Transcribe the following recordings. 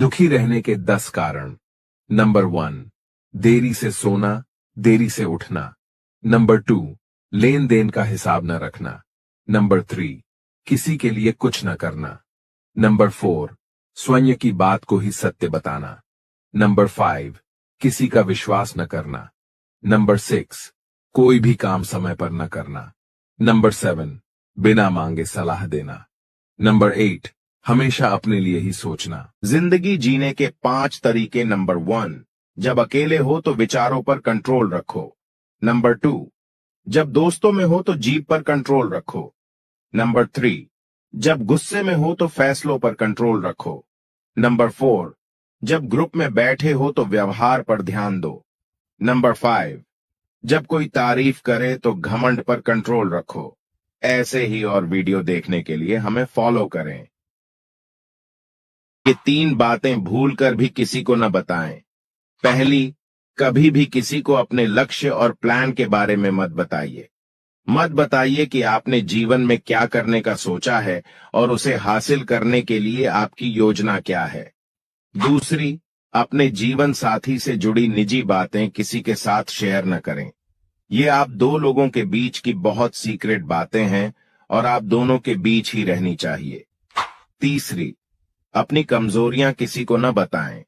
दुखी रहने के 10 कारण। नंबर 1, देरी से सोना, देरी से उठना। नंबर 2, लेन देन का हिसाब न रखना। नंबर 3, किसी के लिए कुछ न करना। नंबर 4, स्वयं की बात को ही सत्य बताना। नंबर 5, किसी का विश्वास न करना। नंबर 6, कोई भी काम समय पर न करना। नंबर 7, बिना मांगे सलाह देना। नंबर 8, हमेशा अपने लिए ही सोचना। जिंदगी जीने के 5 तरीके। नंबर 1, जब अकेले हो तो विचारों पर कंट्रोल रखो। नंबर 2, जब दोस्तों में हो तो जीभ पर कंट्रोल रखो। नंबर 3, जब गुस्से में हो तो फैसलों पर कंट्रोल रखो। नंबर 4, जब ग्रुप में बैठे हो तो व्यवहार पर ध्यान दो। नंबर 5, जब कोई तारीफ करे तो घमंड पर कंट्रोल रखो। ऐसे ही और वीडियो देखने के लिए हमें फॉलो करें। ये 3 बातें भूलकर भी किसी को न बताएं। पहली, कभी भी किसी को अपने लक्ष्य और प्लान के बारे में मत बताइए। मत बताइए कि आपने जीवन में क्या करने का सोचा है और उसे हासिल करने के लिए आपकी योजना क्या है। दूसरी, अपने जीवन साथी से जुड़ी निजी बातें किसी के साथ शेयर न करें। ये आप 2 लोगों के बीच की बहुत सीक्रेट बातें हैं और आप दोनों के बीच ही रहनी चाहिए। तीसरी, अपनी कमजोरियां किसी को न बताएं।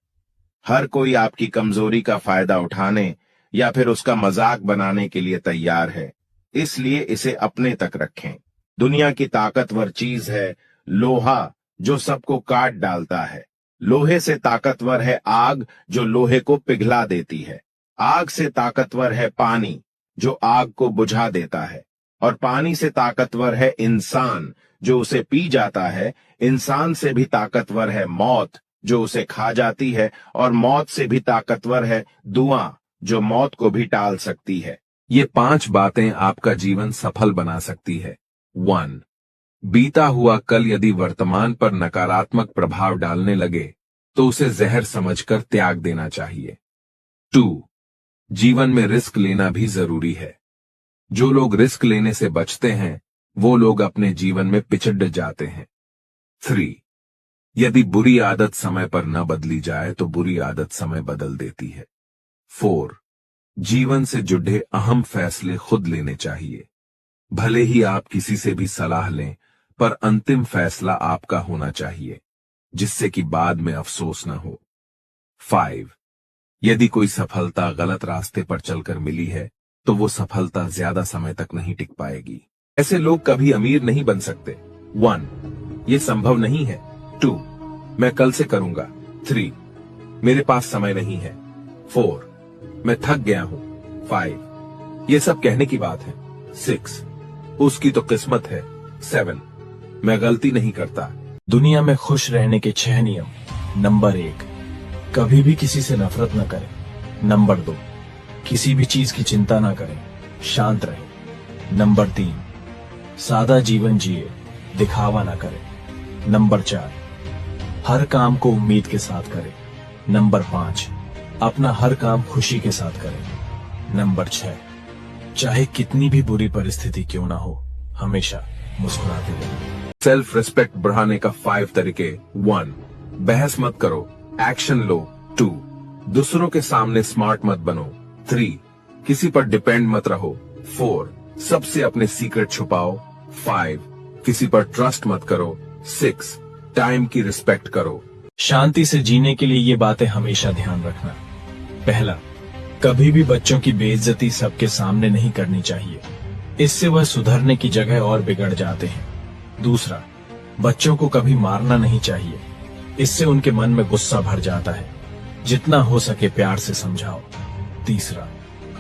हर कोई आपकी कमजोरी का फायदा उठाने या फिर उसका मजाक बनाने के लिए तैयार है, इसलिए इसे अपने तक रखें। दुनिया की ताकतवर चीज है लोहा, जो सबको काट डालता है। लोहे से ताकतवर है आग, जो लोहे को पिघला देती है। आग से ताकतवर है पानी, जो आग को बुझा देता है। और पानी से ताकतवर है इंसान, जो उसे पी जाता है। इंसान से भी ताकतवर है मौत, जो उसे खा जाती है। और मौत से भी ताकतवर है दुआ, जो मौत को भी टाल सकती है। ये 5 बातें आपका जीवन सफल बना सकती है। 1, बीता हुआ कल यदि वर्तमान पर नकारात्मक प्रभाव डालने लगे तो उसे जहर समझकर त्याग देना चाहिए। 2, जीवन में रिस्क लेना भी जरूरी है। जो लोग रिस्क लेने से बचते हैं वो लोग अपने जीवन में पिछड़ जाते हैं। 3, यदि बुरी आदत समय पर न बदली जाए तो बुरी आदत समय बदल देती है। 4, जीवन से जुड़े अहम फैसले खुद लेने चाहिए। भले ही आप किसी से भी सलाह लें, पर अंतिम फैसला आपका होना चाहिए, जिससे कि बाद में अफसोस न हो। 5, यदि कोई सफलता गलत रास्ते पर चलकर मिली है तो वो सफलता ज्यादा समय तक नहीं टिक पाएगी। ऐसे लोग कभी अमीर नहीं बन सकते। 1, ये संभव नहीं है। 2, मैं कल से करूंगा। 3, मेरे पास समय नहीं है। 4, मैं थक गया हूं। 5, ये सब कहने की बात है। 6, उसकी तो किस्मत है। 7, मैं गलती नहीं करता। दुनिया में खुश रहने के 6 नियम। नंबर 1, कभी भी किसी से नफरत न करें। नंबर 2, किसी भी चीज की चिंता न करें, शांत रहें। नंबर 3, सादा जीवन जिए, दिखावा न करें। नंबर 4, हर काम को उम्मीद के साथ करें। नंबर 5, अपना हर काम खुशी के साथ करें। नंबर 6, चाहे कितनी भी बुरी परिस्थिति क्यों ना हो, हमेशा मुस्कुराते रहें। सेल्फ रिस्पेक्ट बढ़ाने का 5 तरीके। 1, बहस मत करो, एक्शन लो। 2, दूसरों के सामने स्मार्ट मत बनो। 3, किसी पर डिपेंड मत रहो। 4, सबसे अपने सीक्रेट छुपाओ। 5, किसी पर ट्रस्ट मत करो। 6, टाइम की रिस्पेक्ट करो। शांति से जीने के लिए ये बातें हमेशा ध्यान रखना। पहला, कभी भी बच्चों की बेइज्जती सबके सामने नहीं करनी चाहिए, इससे वह सुधरने की जगह और बिगड़ जाते हैं। दूसरा, बच्चों को कभी मारना नहीं चाहिए, इससे उनके मन में गुस्सा भर जाता है। जितना हो सके प्यार से समझाओ। तीसरा,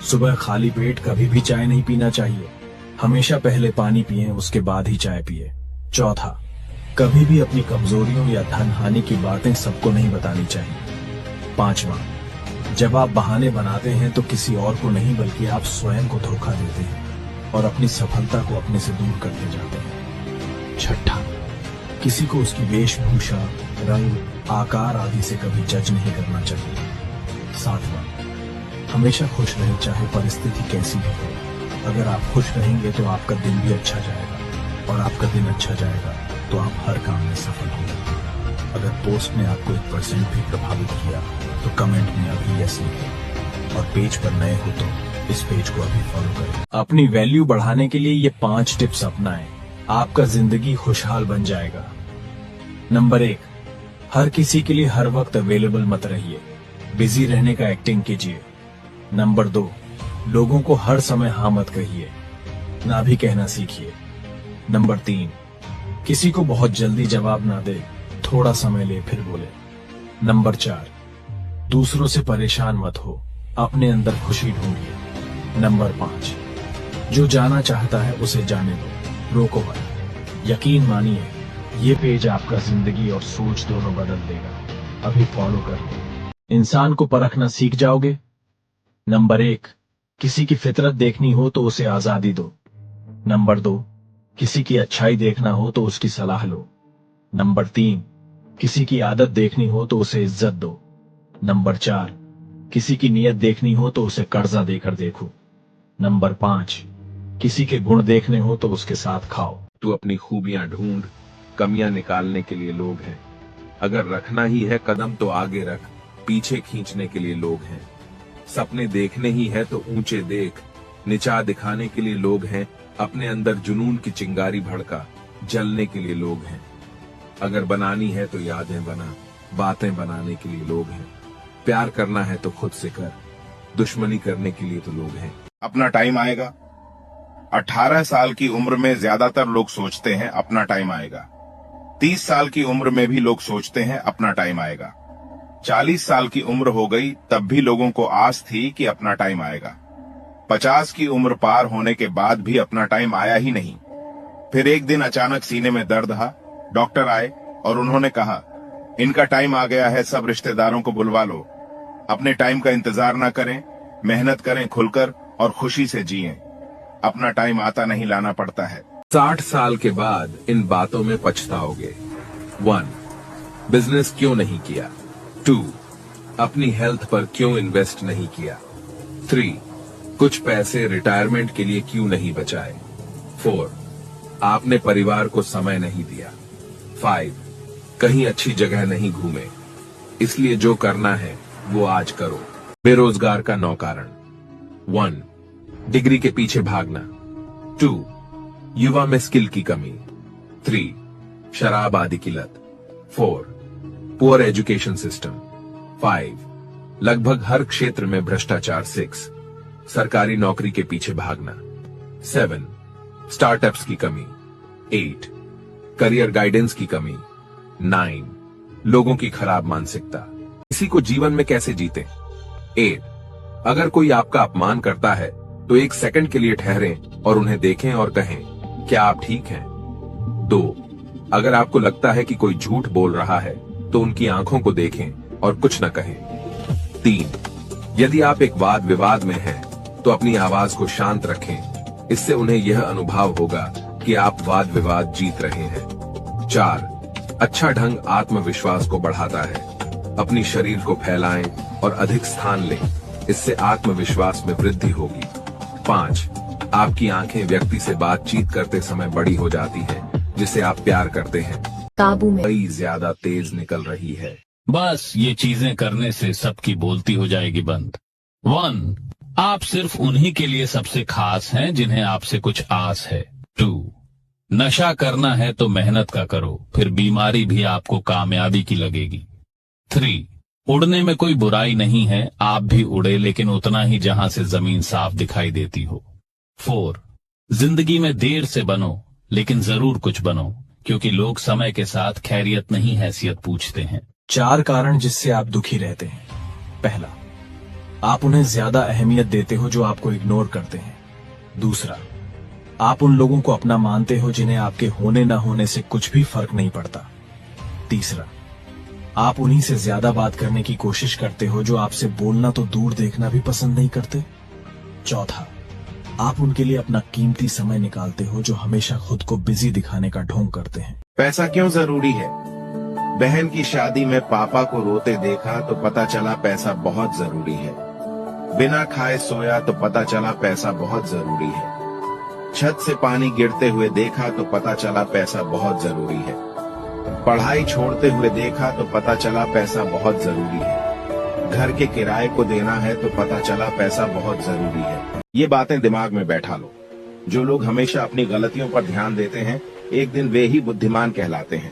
सुबह खाली पेट कभी भी चाय नहीं पीना चाहिए, हमेशा पहले पानी पिएं, उसके बाद ही चाय पिए। चौथा, कभी भी अपनी कमजोरियों या धन हानि की बातें सबको नहीं बतानी चाहिए। 5वां, जब आप बहाने बनाते हैं तो किसी और को नहीं बल्कि आप स्वयं को धोखा देते हैं और अपनी सफलता को अपने से दूर करते जाते हैं। 6ठा, किसी को उसकी वेशभूषा, रंग, आकार आदि से कभी जज नहीं करना चाहिए। 7वां, हमेशा खुश रहें चाहे परिस्थिति कैसी भी हो। अगर आप खुश रहेंगे तो आपका दिन भी अच्छा जाएगा और आपका दिन अच्छा जाएगा तो आप हर काम में सफल होंगे। अगर पोस्ट ने आपको 1% भी प्रभावित किया तो कमेंट में अभी यस लिखें, और पेज पर नए हो तो इस पेज को अभी फॉलो करें। अपनी वैल्यू बढ़ाने के लिए ये 5 टिप्स अपनाएं, आपका जिंदगी खुशहाल बन जाएगा। नंबर 1, हर किसी के लिए हर वक्त अवेलेबल मत रहिए, बिजी रहने का एक्टिंग कीजिए। नंबर 2, लोगों को हर समय हाँ मत कहिए, ना भी कहना सीखिए। नंबर 3, किसी को बहुत जल्दी जवाब ना दे, थोड़ा समय ले फिर बोले। नंबर 4, दूसरों से परेशान मत हो, अपने अंदर खुशी ढूंढिए। नंबर 5, जो जाना चाहता है उसे जाने दो, रोको मत। यकीन मानिए ये पेज आपका जिंदगी और सोच दोनों बदल देगा। अभी फॉलो कर लो। इंसान को परखना सीख जाओगे। नंबर 1, किसी की फितरत देखनी हो तो उसे आजादी दो। नंबर 2, किसी की अच्छाई देखना हो तो उसकी सलाह लो। नंबर 3, किसी की आदत देखनी हो तो उसे इज्जत दो। नंबर 4, किसी की नीयत देखनी हो तो उसे कर्जा देकर देखो। नंबर 5, किसी के गुण देखने हो तो उसके साथ खाओ। तू अपनी खूबियां ढूंढ, कमियां निकालने के लिए लोग हैं। अगर रखना ही है कदम तो आगे रख, पीछे खींचने के लिए लोग हैं। सपने देखने ही है तो ऊंचे देख, नीचा दिखाने के लिए लोग हैं। अपने अंदर जुनून की चिंगारी भड़का, जलने के लिए लोग हैं। अगर बनानी है तो यादें बना, बातें बनाने के लिए लोग हैं। प्यार करना है तो खुद से कर, दुश्मनी करने के लिए तो लोग हैं। अपना टाइम आएगा। 18 साल की उम्र में ज्यादातर लोग सोचते हैं अपना टाइम आएगा। 30 साल की उम्र में भी लोग सोचते हैं अपना टाइम आएगा। 40 साल की उम्र हो गई तब भी लोगों को आस थी कि अपना टाइम आएगा। 50 की उम्र पार होने के बाद भी अपना टाइम आया ही नहीं। फिर एक दिन अचानक सीने में दर्द था। डॉक्टर आए और उन्होंने कहा, इनका टाइम आ गया है, सब रिश्तेदारों को बुलवा लो। अपने टाइम का इंतजार ना करें, मेहनत करें खुलकर और खुशी से जिएं। अपना टाइम आता नहीं, लाना पड़ता है। 60 साल के बाद इन बातों में पछताओगे। 1, बिजनेस क्यों नहीं किया। 2, अपनी हेल्थ पर क्यों इन्वेस्ट नहीं किया। 3, कुछ पैसे रिटायरमेंट के लिए क्यों नहीं बचाए। 4, आपने परिवार को समय नहीं दिया। 5, कहीं अच्छी जगह नहीं घूमे। इसलिए जो करना है वो आज करो। बेरोजगार का 9 कारण। 1, डिग्री के पीछे भागना। 2, युवा में स्किल की कमी। 3, शराब आदि की लत। 4, पुअर एजुकेशन सिस्टम। 5, लगभग हर क्षेत्र में भ्रष्टाचार। 6, सरकारी नौकरी के पीछे भागना। 7, स्टार्टअप्स की कमी। 8, करियर गाइडेंस की कमी। 9, लोगों की खराब मानसिकता। किसी को जीवन में कैसे जीते। 8, अगर कोई आपका अपमान करता है तो 1 सेकंड के लिए ठहरें और उन्हें देखें और कहें, क्या आप ठीक हैं। 2, अगर आपको लगता है कि कोई झूठ बोल रहा है तो उनकी आंखों को देखें और कुछ न कहें। 3, यदि आप एक वाद विवाद में हैं तो अपनी आवाज को शांत रखें, इससे उन्हें यह अनुभव होगा कि आप वाद विवाद जीत रहे हैं। 4, अच्छा ढंग आत्मविश्वास को बढ़ाता है। अपनी शरीर को फैलाएं और अधिक स्थान लें, इससे आत्मविश्वास में वृद्धि होगी। 5, आपकी आंखें व्यक्ति से बातचीत करते समय बड़ी हो जाती हैं, जिसे आप प्यार करते हैं। काबू में कई ज्यादा तेज निकल रही है। बस ये चीजें करने से सबकी बोलती हो जाएगी बंद। 1, आप सिर्फ उन्हीं के लिए सबसे खास हैं जिन्हें आपसे कुछ आस है। 2, नशा करना है तो मेहनत का करो, फिर बीमारी भी आपको कामयाबी की लगेगी। 3, उड़ने में कोई बुराई नहीं है, आप भी उड़े लेकिन उतना ही जहां से जमीन साफ दिखाई देती हो। 4, जिंदगी में देर से बनो लेकिन जरूर कुछ बनो, क्योंकि लोग समय के साथ खैरियत नहीं हैसियत पूछते हैं। 4 कारण जिससे आप दुखी रहते हैं। पहला, आप उन्हें ज्यादा अहमियत देते हो जो आपको इग्नोर करते हैं। दूसरा, आप उन लोगों को अपना मानते हो जिन्हें आपके होने ना होने से कुछ भी फर्क नहीं पड़ता। तीसरा, आप उन्हीं से ज्यादा बात करने की कोशिश करते हो जो आपसे बोलना तो दूर देखना भी पसंद नहीं करते। चौथा, आप उनके लिए अपना कीमती समय निकालते हो जो हमेशा खुद को बिजी दिखाने का ढोंग करते हैं। पैसा क्यों जरूरी है। बहन की शादी में पापा को रोते देखा तो पता चला पैसा बहुत जरूरी है। बिना खाए सोया तो पता चला पैसा बहुत जरूरी है। छत से पानी गिरते हुए देखा तो पता चला पैसा बहुत जरूरी है। पढ़ाई छोड़ते हुए देखा तो पता चला पैसा बहुत जरूरी है। घर के किराए को देना है तो पता चला पैसा बहुत जरूरी है। ये बातें दिमाग में बैठा लो। जो लोग हमेशा अपनी गलतियों पर ध्यान देते हैं, एक दिन वे ही बुद्धिमान कहलाते हैं।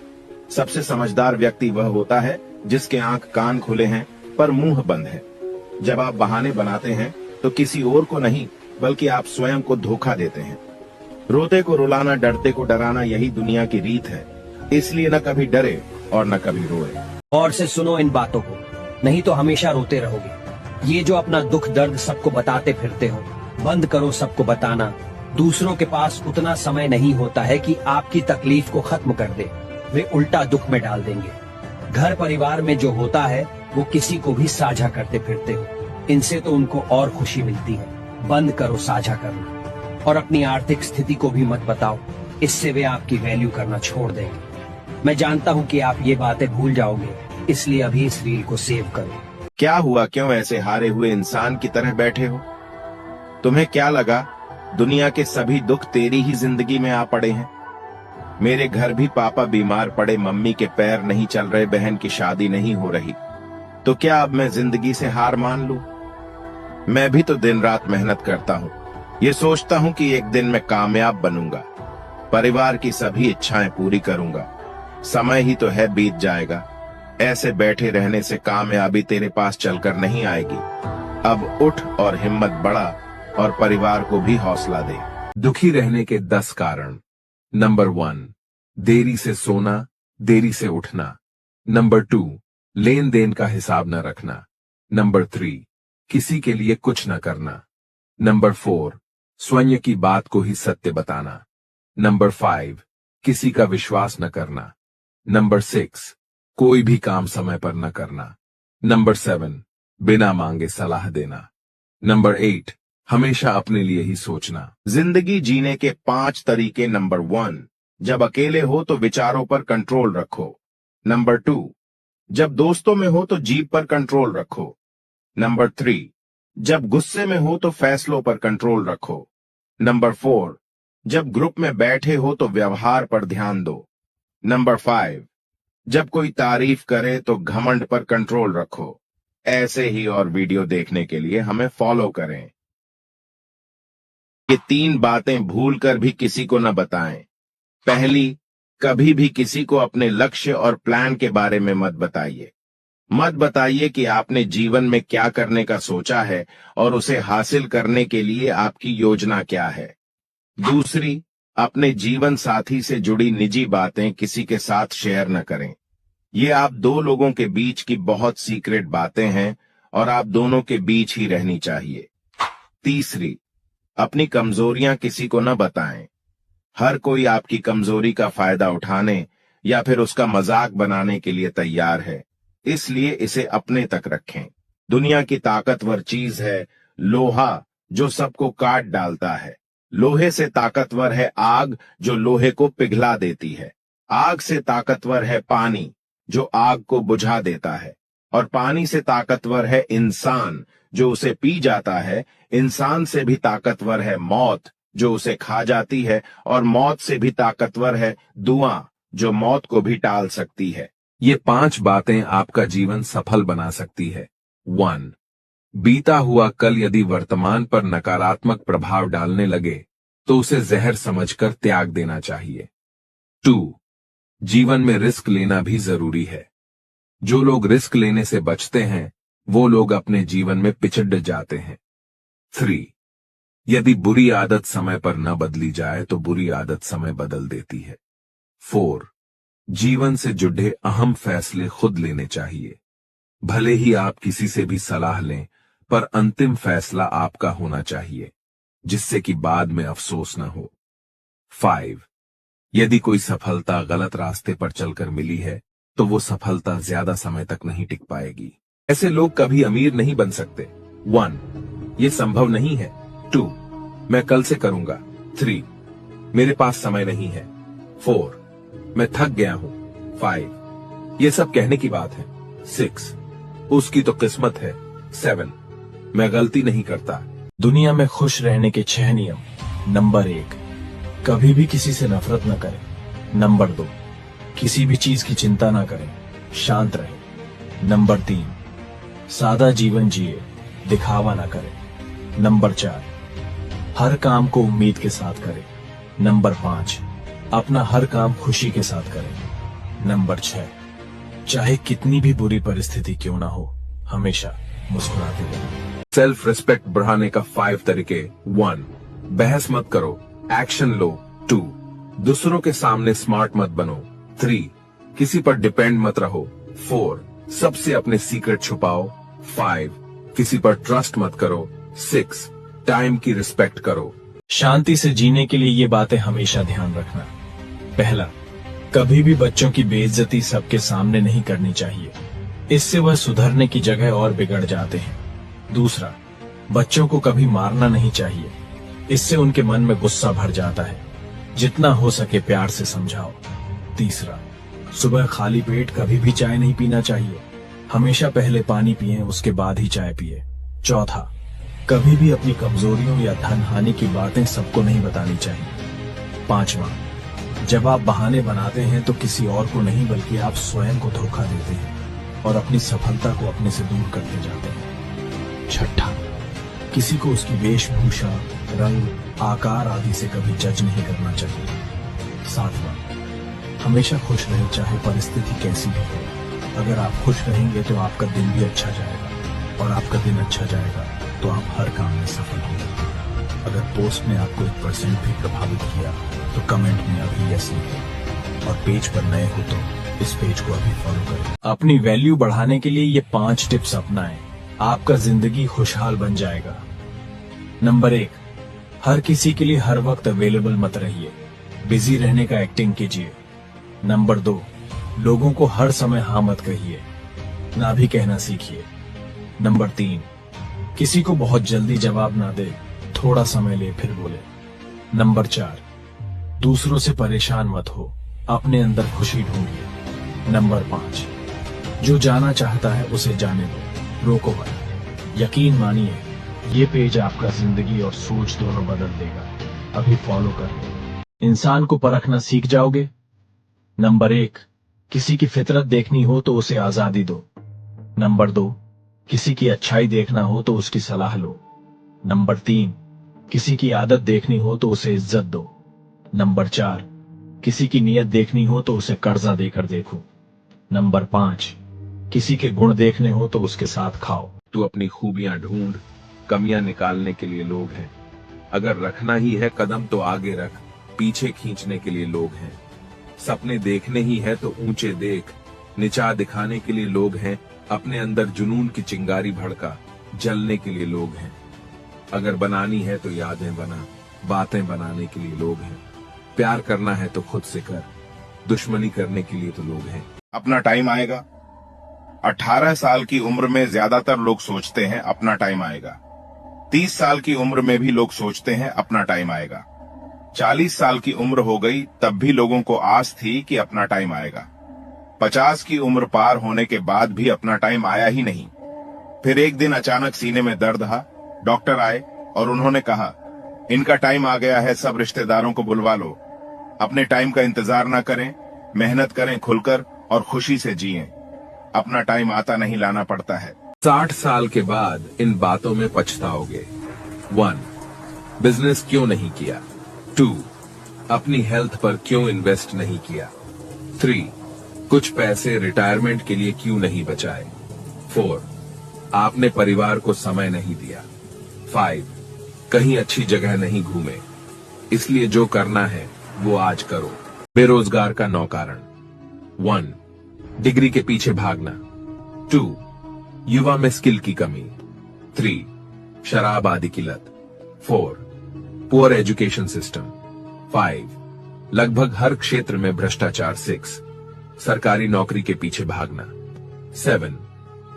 सबसे समझदार व्यक्ति वह होता है जिसके आंख कान खुले हैं पर मुंह बंद है। जब आप बहाने बनाते हैं तो किसी और को नहीं बल्कि आप स्वयं को धोखा देते हैं। रोते को रुलाना, डरते को डराना, यही दुनिया की रीत है। इसलिए न कभी डरे और न कभी रोए। और से सुनो इन बातों को, नहीं तो हमेशा रोते रहोगे। ये जो अपना दुख दर्द सबको बताते फिरते हो, बंद करो सबको बताना। दूसरों के पास उतना समय नहीं होता है कि आपकी तकलीफ को खत्म कर दे, वे उल्टा दुख में डाल देंगे। घर परिवार में जो होता है वो किसी को भी साझा करते फिरते हो, इनसे तो उनको और खुशी मिलती है। बंद करो साझा करना और अपनी आर्थिक स्थिति को भी मत बताओ, इससे वे आपकी वैल्यू करना छोड़ देंगे। मैं जानता हूँ कि आप ये बातें भूल जाओगे, इसलिए अभी इस रील को सेव करो। क्या हुआ, क्यों ऐसे हारे हुए इंसान की तरह बैठे हो? तुम्हें क्या लगा दुनिया के सभी दुख तेरी ही जिंदगी में आ पड़े हैं? मेरे घर भी पापा बीमार पड़े, मम्मी के पैर नहीं चल रहे, बहन की शादी नहीं हो रही, तो क्या अब मैं जिंदगी से हार मान लूं? मैं भी तो दिन रात मेहनत करता हूं। ये सोचता हूं कि एक दिन मैं कामयाब बनूंगा, परिवार की सभी इच्छाएं पूरी करूंगा। समय ही तो है, बीत जाएगा। ऐसे बैठे रहने से कामयाबी तेरे पास चलकर नहीं आएगी। अब उठ और हिम्मत बढ़ा और परिवार को भी हौसला दे। दुखी रहने के 10 कारण। नंबर 1, देरी से सोना, देरी से उठना। नंबर 2, लेन देन का हिसाब न रखना। नंबर 3, किसी के लिए कुछ न करना। नंबर 4, स्वयं की बात को ही सत्य बताना। नंबर 5, किसी का विश्वास न करना। नंबर 6, कोई भी काम समय पर न करना। नंबर 7, बिना मांगे सलाह देना। नंबर 8, हमेशा अपने लिए ही सोचना। जिंदगी जीने के 5 तरीके। नंबर 1, जब अकेले हो तो विचारों पर कंट्रोल रखो। नंबर 2, जब दोस्तों में हो तो जीभ पर कंट्रोल रखो। नंबर 3, जब गुस्से में हो तो फैसलों पर कंट्रोल रखो। नंबर 4, जब ग्रुप में बैठे हो तो व्यवहार पर ध्यान दो। नंबर 5, जब कोई तारीफ करे तो घमंड पर कंट्रोल रखो। ऐसे ही और वीडियो देखने के लिए हमें फॉलो करें। ये 3 बातें भूलकर भी किसी को न बताएं। पहली, कभी भी किसी को अपने लक्ष्य और प्लान के बारे में मत बताइए। मत बताइए कि आपने जीवन में क्या करने का सोचा है और उसे हासिल करने के लिए आपकी योजना क्या है। दूसरी, अपने जीवन साथी से जुड़ी निजी बातें किसी के साथ शेयर न करें। ये आप 2 लोगों के बीच की बहुत सीक्रेट बातें हैं और आप दोनों के बीच ही रहनी चाहिए। तीसरी, अपनी कमजोरियां किसी को न बताएं। हर कोई आपकी कमजोरी का फायदा उठाने या फिर उसका मजाक बनाने के लिए तैयार है, इसलिए इसे अपने तक रखें। दुनिया की ताकतवर चीज है लोहा, जो सबको काट डालता है। लोहे से ताकतवर है आग, जो लोहे को पिघला देती है। आग से ताकतवर है पानी, जो आग को बुझा देता है। और पानी से ताकतवर है इंसान, जो उसे पी जाता है। इंसान से भी ताकतवर है मौत, जो उसे खा जाती है। और मौत से भी ताकतवर है दुआ, जो मौत को भी टाल सकती है। ये 5 बातें आपका जीवन सफल बना सकती है। 1, बीता हुआ कल यदि वर्तमान पर नकारात्मक प्रभाव डालने लगे तो उसे जहर समझकर त्याग देना चाहिए। 2, जीवन में रिस्क लेना भी जरूरी है। जो लोग रिस्क लेने से बचते हैं वो लोग अपने जीवन में पिछड़ जाते हैं। 3, यदि बुरी आदत समय पर न बदली जाए तो बुरी आदत समय बदल देती है। 4, जीवन से जुड़े अहम फैसले खुद लेने चाहिए। भले ही आप किसी से भी सलाह लें, पर अंतिम फैसला आपका होना चाहिए, जिससे कि बाद में अफसोस न हो। 5, यदि कोई सफलता गलत रास्ते पर चलकर मिली है तो वो सफलता ज्यादा समय तक नहीं टिक पाएगी। ऐसे लोग कभी अमीर नहीं बन सकते। 1, ये संभव नहीं है। 2, मैं कल से करूंगा। 3, मेरे पास समय नहीं है। 4, मैं थक गया हूं। 5, ये सब कहने की बात है। 6, उसकी तो किस्मत है। 7, मैं गलती नहीं करता। दुनिया में खुश रहने के 6 नियम। नंबर 1, कभी भी किसी से नफरत न करें। नंबर 2, किसी भी चीज की चिंता ना करें, शांत रहें। नंबर 3, सादा जीवन जिए, दिखावा ना करें। नंबर 4, हर काम को उम्मीद के साथ करें। नंबर 5, अपना हर काम खुशी के साथ करें। नंबर 6, चाहे कितनी भी बुरी परिस्थिति क्यों ना हो, हमेशा मुस्कुराते रहें। सेल्फ रिस्पेक्ट बढ़ाने का 5 तरीके। 1, बहस मत करो, एक्शन लो। 2, दूसरों के सामने स्मार्ट मत बनो। 3, किसी पर डिपेंड मत रहो। 4, सबसे अपने सीक्रेट छुपाओ। 5, किसी पर ट्रस्ट मत करो। 6, टाइम की रिस्पेक्ट करो। शांति से जीने के लिए ये बातें हमेशा ध्यान रखना। पहला, कभी भी बच्चों की बेइज्जती सबके सामने नहीं करनी चाहिए, इससे वह सुधरने की जगह और बिगड़ जाते हैं। दूसरा, बच्चों को कभी मारना नहीं चाहिए, इससे उनके मन में गुस्सा भर जाता है। जितना हो सके प्यार से समझाओ। तीसरा, सुबह खाली पेट कभी भी चाय नहीं पीना चाहिए, हमेशा पहले पानी पिएं, उसके बाद ही चाय पिए। चौथा, कभी भी अपनी कमजोरियों या धन हानि की बातें सबको नहीं बतानी चाहिए। पांचवा, जब आप बहाने बनाते हैं तो किसी और को नहीं बल्कि आप स्वयं को धोखा देते हैं और अपनी सफलता को अपने से दूर करते जाते हैं। छठा, किसी को उसकी वेशभूषा, रंग, आकार आदि से कभी जज नहीं करना चाहिए। सातवां, हमेशा खुश रहें चाहे परिस्थिति कैसी भी हो। अगर आप खुश रहेंगे तो आपका दिन भी अच्छा जाएगा और आपका दिन अच्छा जाएगा तो आप हर काम में सफल होंगे। अगर पोस्ट ने आपको 1% भी प्रभावित किया तो कमेंट में अभी यस लिखें और पेज पर नए हो तो इस पेज को अभी फॉलो करें। अपनी वैल्यू बढ़ाने के लिए ये 5 टिप्स अपनाएं, आपका जिंदगी खुशहाल बन जाएगा। नंबर 1, हर किसी के लिए हर वक्त अवेलेबल मत रहिए, बिजी रहने का एक्टिंग कीजिए। नंबर 2, लोगों को हर समय हाँ मत कहिए, ना भी कहना सीखिए। नंबर 3, किसी को बहुत जल्दी जवाब ना दे, थोड़ा समय ले फिर बोले। नंबर 4, दूसरों से परेशान मत हो, अपने अंदर खुशी ढूंढिए। नंबर 5, जो जाना चाहता है उसे जाने दो, रोको मत। यकीन मानिए ये पेज आपका जिंदगी और सोच दोनों बदल देगा। अभी फॉलो कर लो, इंसान को परखना सीख जाओगे। नंबर 1, किसी की फितरत देखनी हो तो उसे आजादी दो। नंबर 2, किसी की अच्छाई देखना हो तो उसकी सलाह लो। नंबर 3, किसी की आदत देखनी हो तो उसे इज्जत दो। नंबर 4, किसी की नीयत देखनी हो तो उसे कर्जा देकर देखो। नंबर 5, किसी के गुण देखने हो तो उसके साथ खाओ। तू अपनी खूबियां ढूंढ, कमियां निकालने के लिए लोग हैं। अगर रखना ही है कदम तो आगे रख, पीछे खींचने के लिए लोग हैं। सपने देखने ही है तो ऊंचे देख, निचा दिखाने के लिए लोग हैं। अपने अंदर जुनून की चिंगारी भड़का, जलने के लिए लोग हैं। अगर बनानी है तो यादें बना, बातें बनाने के लिए लोग हैं। प्यार करना है तो खुद से कर, दुश्मनी करने के लिए तो लोग हैं। अपना टाइम आएगा। 18 साल की उम्र में ज्यादातर लोग सोचते हैं अपना टाइम आएगा। 30 साल की उम्र में भी लोग सोचते हैं अपना टाइम आएगा। 40 साल की उम्र हो गई तब भी लोगों को आस थी कि अपना टाइम आएगा। 50 की उम्र पार होने के बाद भी अपना टाइम आया ही नहीं। फिर एक दिन अचानक सीने में दर्द था, डॉक्टर आए और उन्होंने कहा इनका टाइम आ गया है, सब रिश्तेदारों को बुलवा लो। अपने टाइम का इंतजार ना करें, मेहनत करें खुलकर और खुशी से जिएं। अपना टाइम आता नहीं, लाना पड़ता है। 60 साल के बाद इन बातों में पछताओगे। 1, बिजनेस क्यों नहीं किया। 2, अपनी हेल्थ पर क्यों इन्वेस्ट नहीं किया। 3, कुछ पैसे रिटायरमेंट के लिए क्यों नहीं बचाए। 4, आपने परिवार को समय नहीं दिया। 5, कहीं अच्छी जगह नहीं घूमे। इसलिए जो करना है वो आज करो। बेरोजगार का 9 कारण। 1, डिग्री के पीछे भागना। 2, युवा में स्किल की कमी। 3, शराब आदि की लत। 4, पुअर एजुकेशन सिस्टम। 5, लगभग हर क्षेत्र में भ्रष्टाचार। 6, सरकारी नौकरी के पीछे भागना। 7,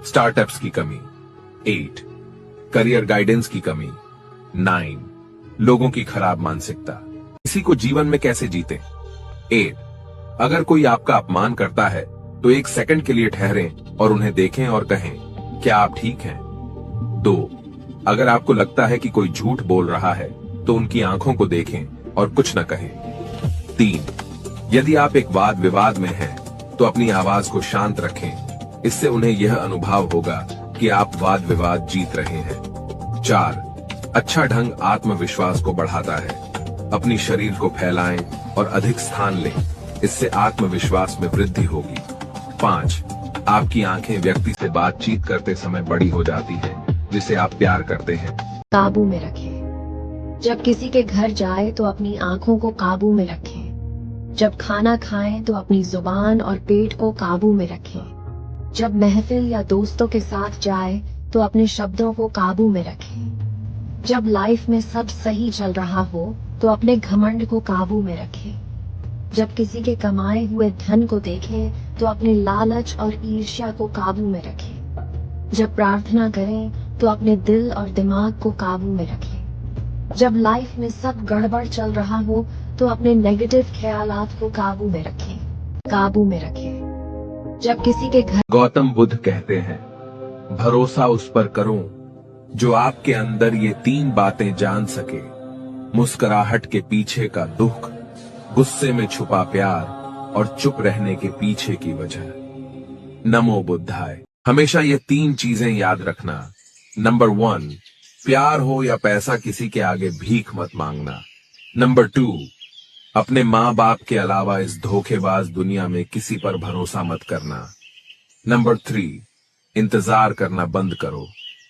स्टार्टअप्स की कमी। 8, करियर गाइडेंस की कमी। 9, लोगों की खराब मानसिकता। किसी को जीवन में कैसे जीते। 8, अगर कोई आपका अपमान करता है तो 1 सेकंड के लिए ठहरें और उन्हें देखें और कहें क्या आप ठीक हैं। 2, अगर आपको लगता है कि कोई झूठ बोल रहा है तो उनकी आंखों को देखें और कुछ न कहें। 3, यदि आप एक वाद विवाद में हैं, तो अपनी आवाज को शांत रखें। इससे उन्हें यह अनुभव होगा कि आप वाद विवाद जीत रहे हैं। 4. अच्छा ढंग आत्मविश्वास को बढ़ाता है। अपनी शरीर को फैलाएं और अधिक स्थान लें। इससे आत्मविश्वास में वृद्धि होगी। 5. आपकी आंखें व्यक्ति से बातचीत करते समय बड़ी हो जाती हैं, जिसे आप प्यार करते हैं। काबू में रखें। जब किसी के घर जाए तो अपनी आंखों को काबू में रखें। जब खाना खाएं तो अपनी जुबान और पेट को काबू में रखें। जब महफिल या दोस्तों के साथ जाए तो अपने शब्दों को काबू में रखें। जब लाइफ में सब सही चल रहा हो तो अपने घमंड को काबू में रखें। जब किसी के कमाए हुए धन को देखें तो अपने लालच और ईर्ष्या को काबू में रखें। जब प्रार्थना करें तो अपने दिल और दिमाग को काबू में रखें। जब लाइफ में सब गड़बड़ चल रहा हो तो अपने नेगेटिव ख्यालात को काबू में रखें। काबू में रखें। जब किसी के घर गौतम बुद्ध कहते हैं, भरोसा उस पर करो जो आपके अंदर ये 3 बातें जान सके। मुस्कुराहट के पीछे का दुख, गुस्से में छुपा प्यार और चुप रहने के पीछे की वजह। नमो बुद्धाय। हमेशा ये 3 चीजें याद रखना। नंबर 1, प्यार हो या पैसा, किसी के आगे भीख मत मांगना। नंबर 2, अपने माँ बाप के अलावा इस धोखेबाज दुनिया में किसी पर भरोसा मत करना। नंबर 3, इंतजार करना बंद करो।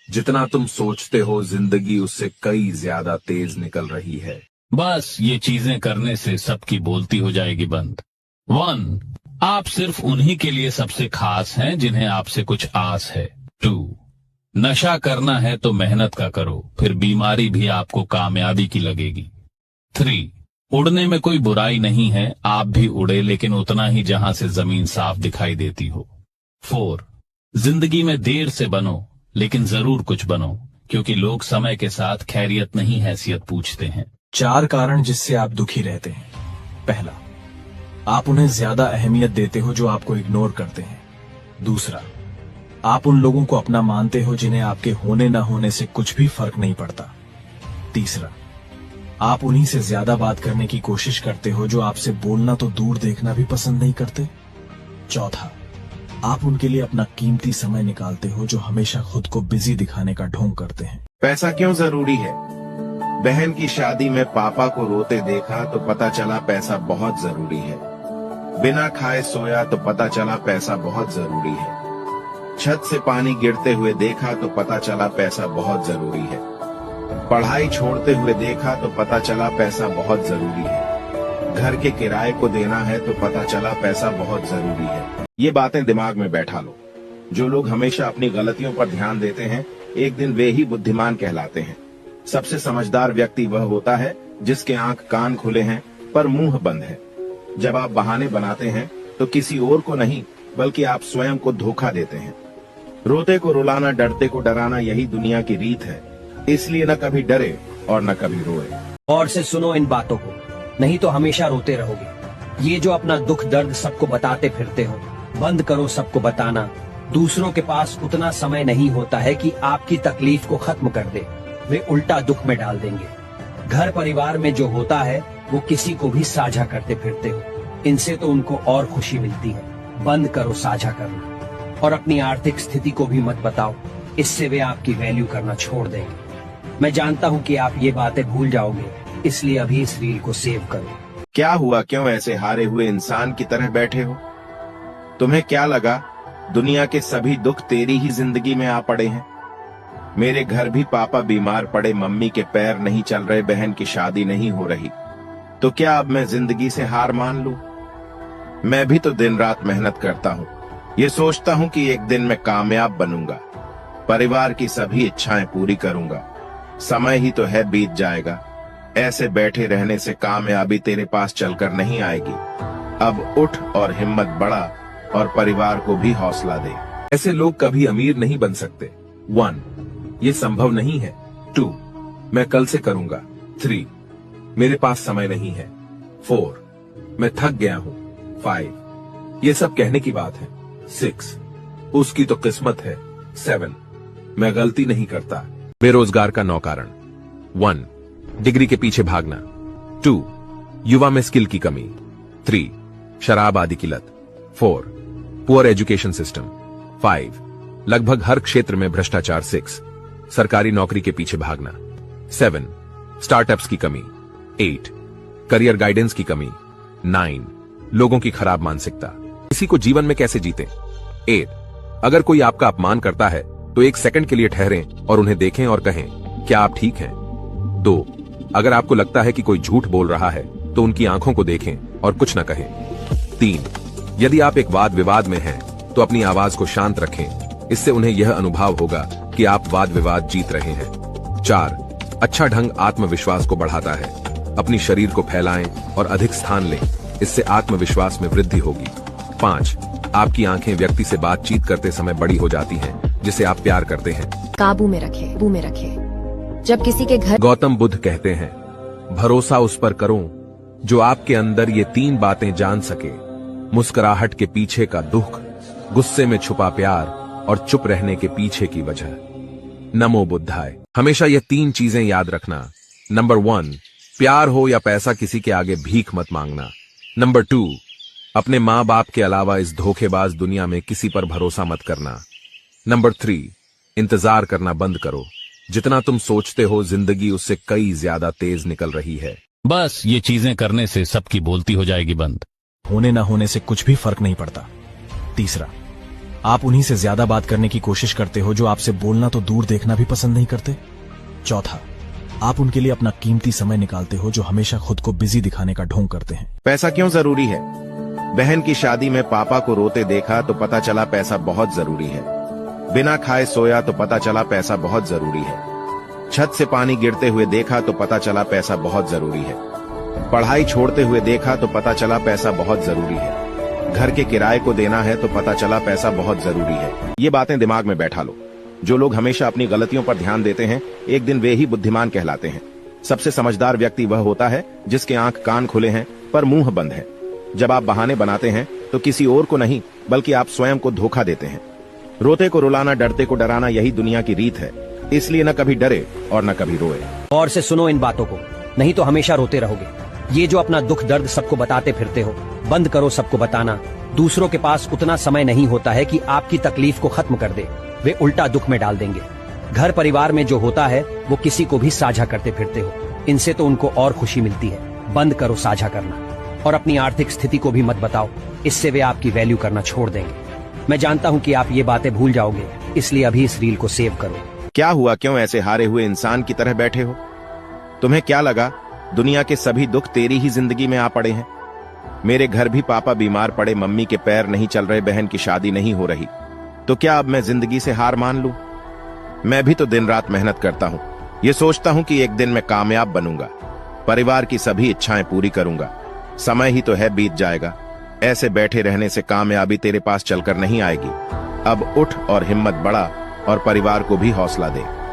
जितना तुम सोचते हो जिंदगी उससे कई ज्यादा तेज निकल रही है। बस ये चीजें करने से सबकी बोलती हो जाएगी बंद। 1. आप सिर्फ उन्हीं के लिए सबसे खास हैं जिन्हें आपसे कुछ आस है। 2. नशा करना है तो मेहनत का करो, फिर बीमारी भी आपको कामयाबी की लगेगी। 3. उड़ने में कोई बुराई नहीं है, आप भी उड़े लेकिन उतना ही जहां से जमीन साफ दिखाई देती हो। 4. जिंदगी में देर से बनो लेकिन जरूर कुछ बनो, क्योंकि लोग समय के साथ खैरियत नहीं हैसियत पूछते हैं। 4 कारण जिससे आप दुखी रहते हैं। पहला, आप उन्हें ज्यादा अहमियत देते हो जो आपको इग्नोर करते हैं। दूसरा, आप उन लोगों को अपना मानते हो जिन्हें आपके होने ना होने से कुछ भी फर्क नहीं पड़ता। तीसरा, आप उन्हीं से ज्यादा बात करने की कोशिश करते हो जो आपसे बोलना तो दूर देखना भी पसंद नहीं करते। चौथा, आप उनके लिए अपना कीमती समय निकालते हो जो हमेशा खुद को बिजी दिखाने का ढोंग करते हैं। पैसा क्यों जरूरी है? बहन की शादी में पापा को रोते देखा तो पता चला पैसा बहुत जरूरी है। बिना खाए सोया तो पता चला पैसा बहुत जरूरी है। छत से पानी गिरते हुए देखा तो पता चला पैसा बहुत जरूरी है। पढ़ाई छोड़ते हुए देखा तो पता चला पैसा बहुत जरूरी है। घर के किराए को देना है तो पता चला पैसा बहुत जरूरी है। ये बातें दिमाग में बैठा लो। जो लोग हमेशा अपनी गलतियों पर ध्यान देते हैं, एक दिन वे ही बुद्धिमान कहलाते हैं। सबसे समझदार व्यक्ति वह होता है जिसके आंख कान खुले हैं पर मुंह बंद है। जब आप बहाने बनाते हैं तो किसी और को नहीं बल्कि आप स्वयं को धोखा देते हैं। रोते को रुलाना, डरते को डराना, यही दुनिया की रीत है। इसलिए न कभी डरे और न कभी रोए। और से सुनो इन बातों को, नहीं तो हमेशा रोते रहोगे। ये जो अपना दुख दर्द सबको बताते फिरते हो, बंद करो सबको बताना। दूसरों के पास उतना समय नहीं होता है कि आपकी तकलीफ को खत्म कर दे, वे उल्टा दुख में डाल देंगे। घर परिवार में जो होता है वो किसी को भी साझा करते फिरते हो, इनसे तो उनको और खुशी मिलती है। बंद करो साझा करना और अपनी आर्थिक स्थिति को भी मत बताओ, इससे वे आपकी वैल्यू करना छोड़ देंगे। मैं जानता हूँ कि आप ये बातें भूल जाओगे, इसलिए अभी इस रील को सेव करो। क्या हुआ? क्यों ऐसे हारे हुए इंसान की तरह बैठे हो? तुम्हें क्या लगा दुनिया के सभी दुख तेरी ही जिंदगी में आ पड़े हैं? मेरे घर भी पापा बीमार पड़े, मम्मी के पैर नहीं चल रहे, बहन की शादी नहीं हो रही, तो क्या अब मैं जिंदगी से हार मान लूं? मैं भी तो दिन रात मेहनत करता हूं। ये सोचता हूं कि एक दिन मैं कामयाब बनूंगा, परिवार की सभी इच्छाएं पूरी करूंगा। समय ही तो है, बीत जाएगा। ऐसे बैठे रहने से कामयाबी तेरे पास चलकर नहीं आएगी। अब उठ और हिम्मत बढ़ा और परिवार को भी हौसला दे। ऐसे लोग कभी अमीर नहीं बन सकते। 1, ये संभव नहीं है। 2, मैं कल से करूंगा। 3, मेरे पास समय नहीं है। 4, मैं थक गया हूं। 5, ये सब कहने की बात है। 6, उसकी तो किस्मत है। 7, मैं गलती नहीं करता। बेरोजगार का 9 कारण। 1, डिग्री के पीछे भागना। 2, युवा में स्किल की कमी। 3, शराब आदि की लत। 4 पुअर एजुकेशन सिस्टम। 5 लगभग हर क्षेत्र में भ्रष्टाचार। 6 सरकारी नौकरी के पीछे भागना। 7 स्टार्टअप्स की कमी। 8 करियर गाइडेंस की कमी। 9 लोगों की खराब मानसिकता। किसी को जीवन में कैसे जीतें। 8 अगर कोई आपका अपमान करता है तो एक सेकंड के लिए ठहरें और उन्हें देखें और कहें, क्या आप ठीक हैं। 2 अगर आपको लगता है कि कोई झूठ बोल रहा है तो उनकी आंखों को देखें और कुछ न कहें। 3 यदि आप एक वाद विवाद में हैं तो अपनी आवाज को शांत रखें, इससे उन्हें यह अनुभव होगा कि आप वाद विवाद जीत रहे हैं। 4 अच्छा ढंग आत्मविश्वास को बढ़ाता है, अपनी शरीर को फैलाएं और अधिक स्थान लें, इससे आत्मविश्वास में वृद्धि होगी। 5 आपकी आंखें व्यक्ति से बातचीत करते समय बड़ी हो जाती हैं, जिसे आप प्यार करते हैं। काबू में रखें। जब किसी के घर गौतम बुद्ध कहते हैं, भरोसा उस पर करो जो आपके अंदर ये 3 बातें जान सके, मुस्कुराहट के पीछे का दुख, गुस्से में छुपा प्यार और चुप रहने के पीछे की वजह। नमो बुद्धाय। हमेशा ये 3 चीजें याद रखना। नंबर 1 प्यार हो या पैसा, किसी के आगे भीख मत मांगना। नंबर 2 अपने माँ बाप के अलावा इस धोखेबाज दुनिया में किसी पर भरोसा मत करना। नंबर 3 इंतजार करना बंद करो, जितना तुम सोचते हो जिंदगी उससे कई ज्यादा तेज निकल रही है। बस ये चीजें करने से सबकी बोलती हो जाएगी बंद। होने ना होने से कुछ भी फर्क नहीं पड़ता। तीसरा, आप उन्हीं से ज्यादा बात करने की कोशिश करते हो जो आपसे बोलना तो दूर देखना भी पसंद नहीं करते। चौथा, आप उनके लिए अपना कीमती समय निकालते हो जो हमेशा खुद को बिजी दिखाने का ढोंग करते हैं। पैसा क्यों जरूरी है? बहन की शादी में पापा को रोते देखा तो पता चला पैसा बहुत जरूरी है। बिना खाए सोया तो पता चला पैसा बहुत जरूरी है। छत से पानी गिरते हुए देखा तो पता चला पैसा बहुत जरूरी है। पढ़ाई छोड़ते हुए देखा तो पता चला पैसा बहुत जरूरी है। घर के किराए को देना है तो पता चला पैसा बहुत जरूरी है। ये बातें दिमाग में बैठा लो। जो लोग हमेशा अपनी गलतियों पर ध्यान देते हैं, एक दिन वे ही बुद्धिमान कहलाते हैं। सबसे समझदार व्यक्ति वह होता है जिसके आंख कान खुले हैं पर मुंह बंद है। जब आप बहाने बनाते हैं तो किसी और को नहीं बल्कि आप स्वयं को धोखा देते हैं। रोते को रुलाना, डरते को डराना, यही दुनिया की रीत है। इसलिए न कभी डरे और न कभी रोए। गौर से सुनो इन बातों को, नहीं तो हमेशा रोते रहोगे। ये जो अपना दुख दर्द सबको बताते फिरते हो, बंद करो सबको बताना। दूसरों के पास उतना समय नहीं होता है कि आपकी तकलीफ को खत्म कर दे, वे उल्टा दुख में डाल देंगे। घर परिवार में जो होता है वो किसी को भी साझा करते फिरते हो, इनसे तो उनको और खुशी मिलती है। बंद करो साझा करना और अपनी आर्थिक स्थिति को भी मत बताओ, इससे वे आपकी वैल्यू करना छोड़ देंगे। मैं जानता हूं कि आप ये बातें भूल जाओगे, इसलिए अभी इस रील को सेव करो। क्या हुआ? क्यों ऐसे हारे हुए इंसान की तरह बैठे हो? तुम्हें क्या लगा दुनिया के सभी दुख तेरी ही जिंदगी में आ पड़े हैं? मेरे घर भी पापा बीमार पड़े, मम्मी के पैर नहीं चल रहे, बहन की शादी नहीं हो रही, तो क्या अब मैं जिंदगी से हार मान लूं? मैं भी तो दिन रात मेहनत करता हूं। ये सोचता हूं कि एक दिन मैं कामयाब बनूंगा, परिवार की सभी इच्छाएं पूरी करूंगा। समय ही तो है, बीत जाएगा। ऐसे बैठे रहने से कामयाबी तेरे पास चलकर नहीं आएगी। अब उठ और हिम्मत बढ़ा और परिवार को भी हौसला दे।